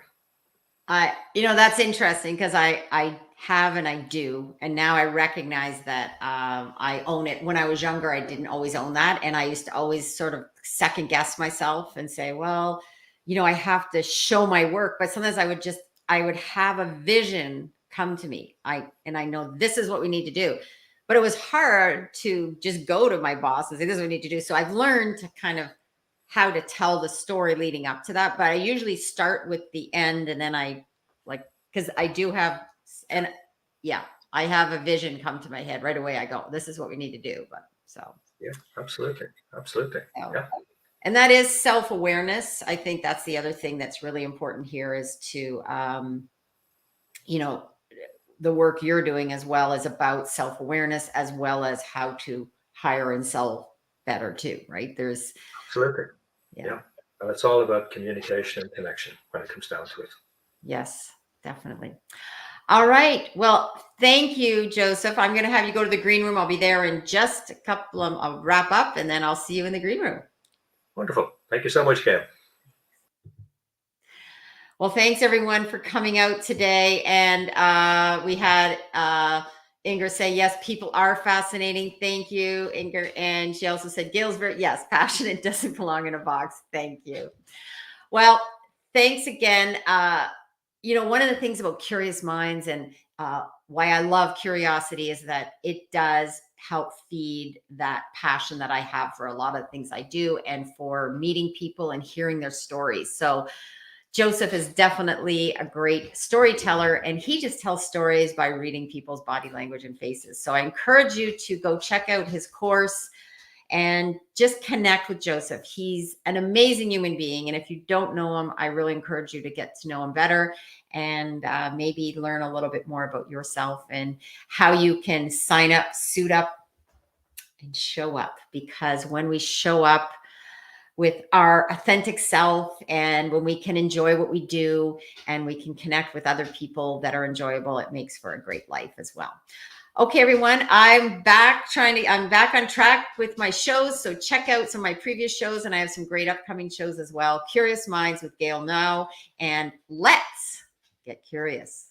That's interesting, because I have and I do, and now I recognize that I own it. When I was younger, I didn't always own that, and I used to always sort of second guess myself and say, well, I have to show my work. But sometimes I would have a vision come to me. I know this is what we need to do. But it was hard to just go to my boss and say, this is what we need to do. So I've learned to kind of how to tell the story leading up to that. But I usually start with the end, and then because I do have, I have a vision come to my head right away. I go, this is what we need to do. Yeah, absolutely. Yeah. And that is self-awareness. I think that's the other thing that's really important here, is to, the work you're doing as well is about self-awareness, as well as how to hire and sell better too, right? There's absolutely. Yeah. And it's all about communication and connection when it comes down to it. Yes, definitely. All right. Well, thank you, Joseph. I'm going to have you go to the green room. I'll be there in just a couple of, I'll wrap up, and then I'll see you in the green room. Wonderful. Thank you so much, Gail. Well, thanks everyone for coming out today. And we had Inger say, yes, people are fascinating. Thank you, Inger. And she also said, Gail's yes, passionate doesn't belong in a box. Thank you. Well, thanks again. One of the things about Curious Minds and why I love curiosity is that it does help feed that passion that I have for a lot of things I do, and for meeting people and hearing their stories. So Joseph is definitely a great storyteller, and he just tells stories by reading people's body language and faces. So I encourage you to go check out his course and just connect with Joseph. He's an amazing human being. And if you don't know him, I really encourage you to get to know him better, and maybe learn a little bit more about yourself and how you can sign up, suit up, and show up. Because when we show up with our authentic self, and when we can enjoy what we do, and we can connect with other people that are enjoyable, it makes for a great life as well. Okay, everyone, I'm back on track with my shows. So check out some of my previous shows, and I have some great upcoming shows as well. Curious Minds with Gail now, and let's get curious.